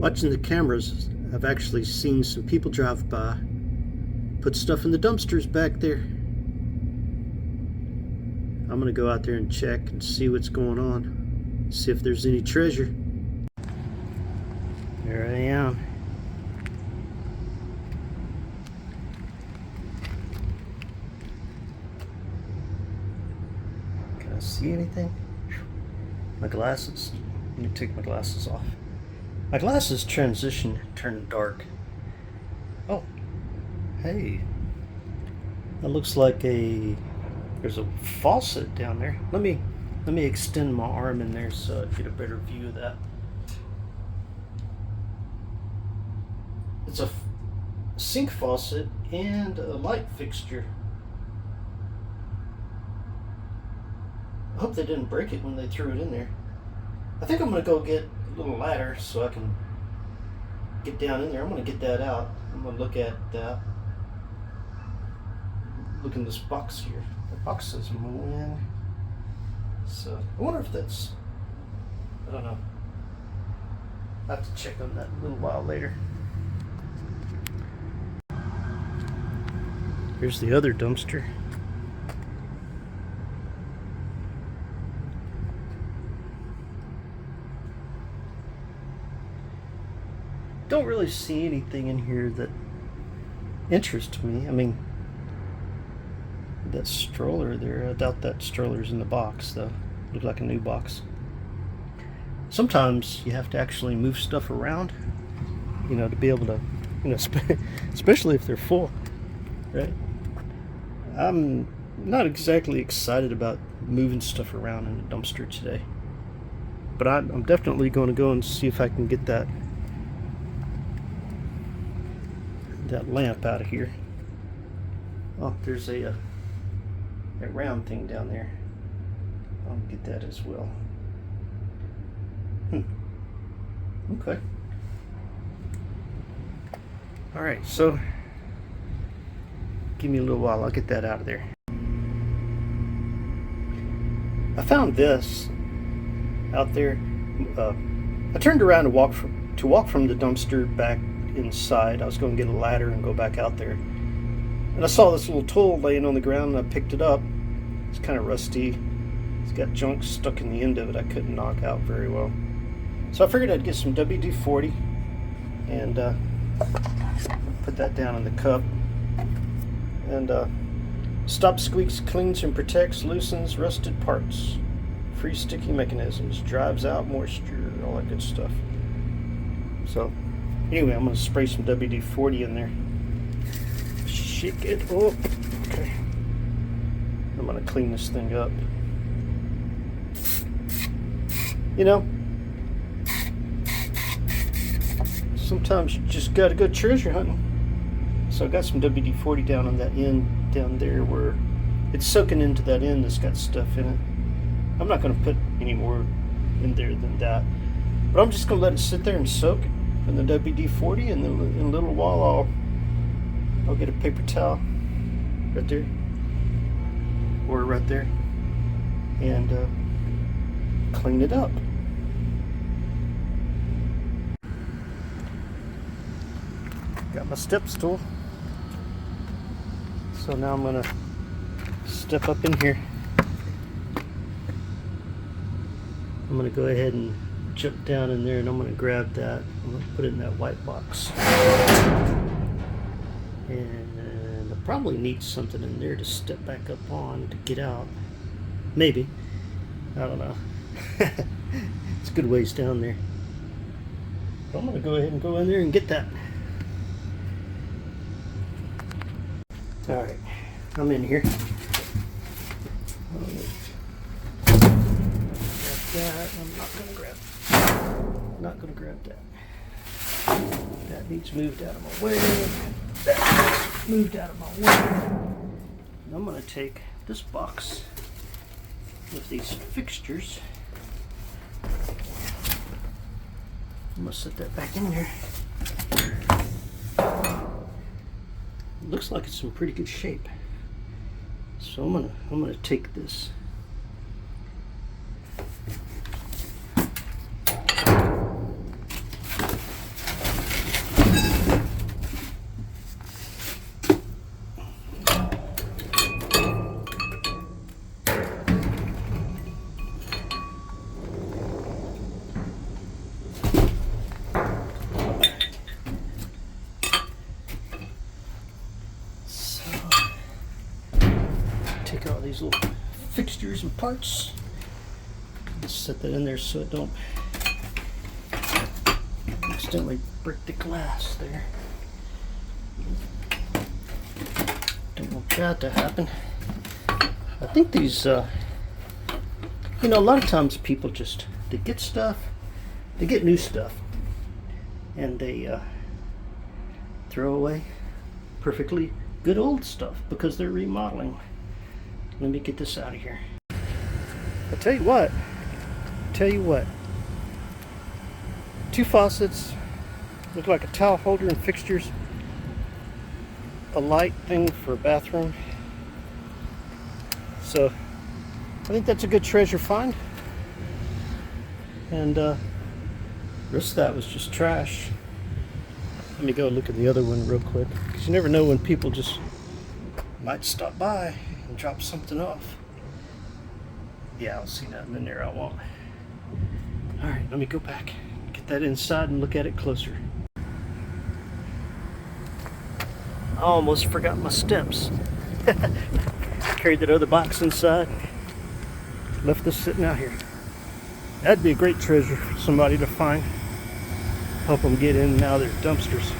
Watching the cameras, I've actually seen some people drive by, put stuff in the dumpsters back there. I'm gonna go out there and check and see what's going on, see if there's any treasure. There I am. Can I see anything? My glasses. Let me take my glasses off. My glasses turned dark. Oh, hey. That looks like there's a faucet down there. Let me extend my arm in there so I get a better view of that. It's a sink faucet and a light fixture. I hope they didn't break it when they threw it in there. I think I'm gonna go get a little ladder so I can get down in there. I'm gonna get that out. I'm gonna look at that. Look in this box here. The box says Moen. So I wonder if that's, I don't know. I'll have to check on that a little while later. Here's the other dumpster. Don't really see anything in here that interests me. I mean, that stroller there, I doubt that stroller's in the box though. Looks like a new box. Sometimes you have to actually move stuff around, you know, to be able to, you know, especially if they're full, right? I'm not exactly excited about moving stuff around in the dumpster today, but I'm definitely going to go and see if I can get that lamp out of here. Oh, there's a round thing down there. I'll get that as well. Okay. All right, so give me a little while. I'll get that out of there. I found this out there. I turned around to walk from the dumpster back inside. I was going to get a ladder and go back out there, and I saw this little tool laying on the ground, and I picked it up. It's kind of rusty. It's got junk stuck in the end of it I couldn't knock out very well, so I figured I'd get some WD-40 and put that down in the cup. And stop, squeaks, cleans and protects, loosens rusted parts, free sticky mechanisms, drives out moisture, all that good stuff. So anyway, I'm going to spray some WD-40 in there. Shake it up. Okay. I'm going to clean this thing up. You know, sometimes you just got to go treasure hunting. So I got some WD-40 down on that end down there where it's soaking into that end that's got stuff in it. I'm not going to put any more in there than that, but I'm just going to let it sit there and soak in the WD-40, and then in a little while I'll get a paper towel right there, or right there, and clean it up. Got my step stool. So now I'm gonna step up in here. I'm gonna go ahead and jump down in there, and I'm gonna grab that. I'm gonna put it in that white box. And I probably need something in there to step back up on to get out. Maybe. I don't know. It's a good ways down there. But I'm gonna go ahead and go in there and get that. Alright, I'm in here. Grab that. I'm not gonna grab that. That needs moved out of my way. That moved out of my way. And I'm gonna take this box with these fixtures. I'm gonna set that back in there. Looks like it's in pretty good shape. So I'm gonna take this. fixtures and parts. Let's set that in there so it don't accidentally break the glass there. Don't want that to happen. I think these, you know, a lot of times people just, they get stuff, they get new stuff, and they throw away perfectly good old stuff because they're remodeling. Let me get this out of here. I'll tell you what. Two faucets, look like a towel holder and fixtures, a light thing for a bathroom. So I think that's a good treasure find. And the rest of that was just trash. Let me go look at the other one real quick, because you never know when people just might stop by and drop something off. Yeah, I'll see nothing in there I want. Alright, let me go back, get that inside and look at it closer. I almost forgot my steps. Carried that other box inside, left this sitting out here. That'd be a great treasure for somebody to find. Help them get in and out of their dumpsters.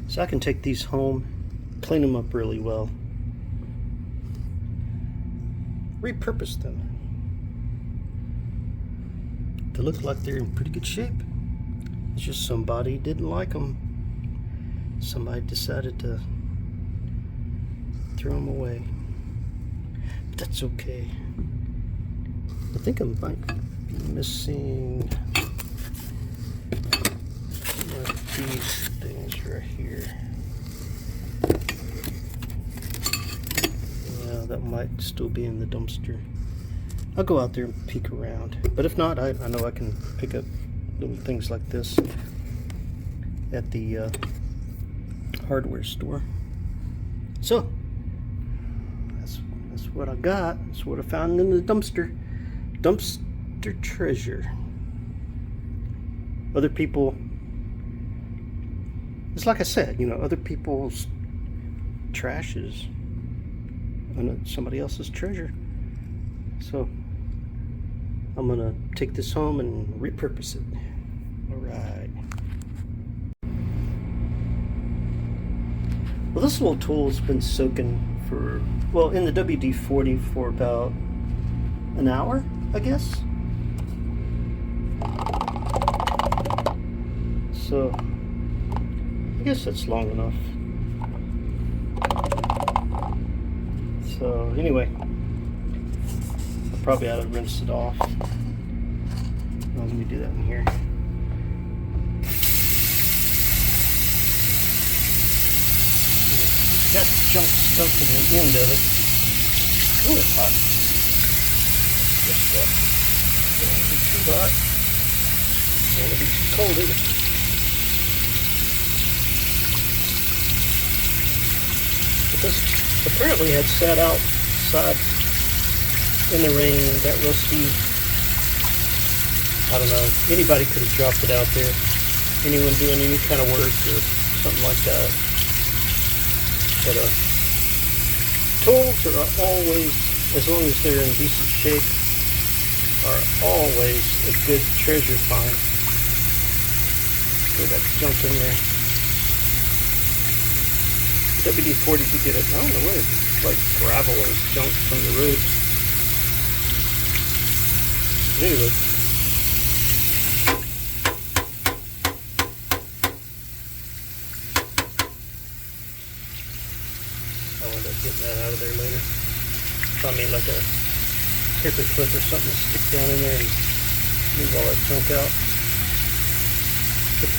So I can take these home, clean them up really well, repurpose them to look like they're in pretty good shape. It's just somebody didn't like them. Somebody decided to throw them away. But that's okay. I think I might be missing one of these things right here. Yeah, that might still be in the dumpster. I'll go out there and peek around. But if not, I know I can pick up little things like this at the hardware store. So, that's what I got. That's what I found in the dumpster. Dumpster treasure. Other people, it's like I said, you know, other people's trash is somebody else's treasure. So I'm gonna take this home and repurpose it. All right. Well, this little tool's been soaking for, well, in the WD-40 for about an hour, I guess. So I guess that's long enough. So anyway, I probably ought to rinse it off. Well, let me do that in here. It's got junk stuck in the end of it. Oh, it's hot. Just that. Don't want to be too hot. Don't want to be too cold either. This apparently had sat outside in the rain, got rusty. I don't know, anybody could have dropped it out there. Anyone doing any kind of work or something like that. But tools are always, as long as they're in decent shape, are always a good treasure find. So that's junk in there. WD-40 to get it. I don't know where it's like gravel or junk from the road. Anyway, I'll end up getting that out of there later. Find me like a paper clip or something to stick down in there and move all that junk out.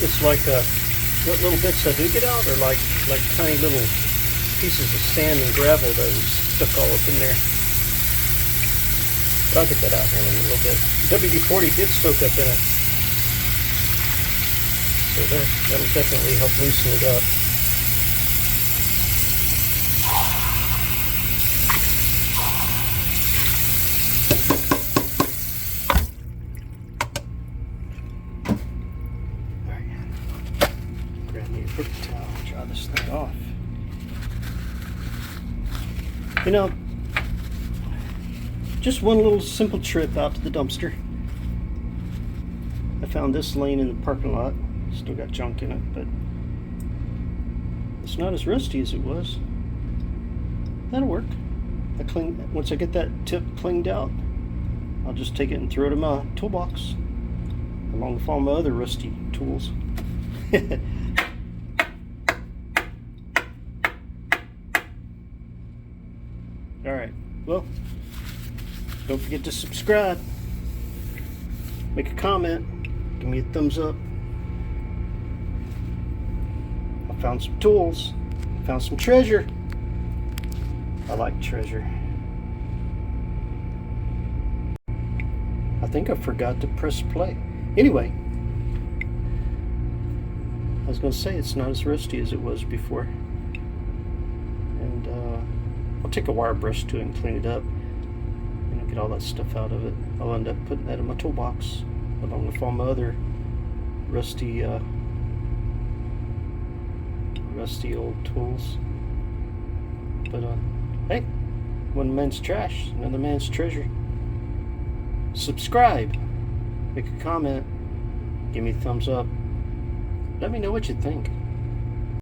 It's like what little bits I do get out are like tiny little pieces of sand and gravel those stuck all up in there. But I'll get that out here in a little bit. WD-40 did soak up in it, so that'll definitely help loosen it up. Grab me a paper towel and dry this thing off. You know, just one little simple trip out to the dumpster. I found this laying in the parking lot. Still got junk in it, but it's not as rusty as it was. That'll work. Once I get that tip cleaned out, I'll just take it and throw it in my toolbox, along with all my other rusty tools. Alright, well, don't forget to subscribe, make a comment, give me a thumbs up. I found some tools, found some treasure. I like treasure. I think I forgot to press play. Anyway, I was going to say it's not as rusty as it was before. And I'll take a wire brush to it and clean it up. And I'll get all that stuff out of it. I'll end up putting that in my toolbox, along with all my other rusty old tools. But hey, one man's trash, another man's treasure. Subscribe, make a comment, give me a thumbs up, let me know what you think.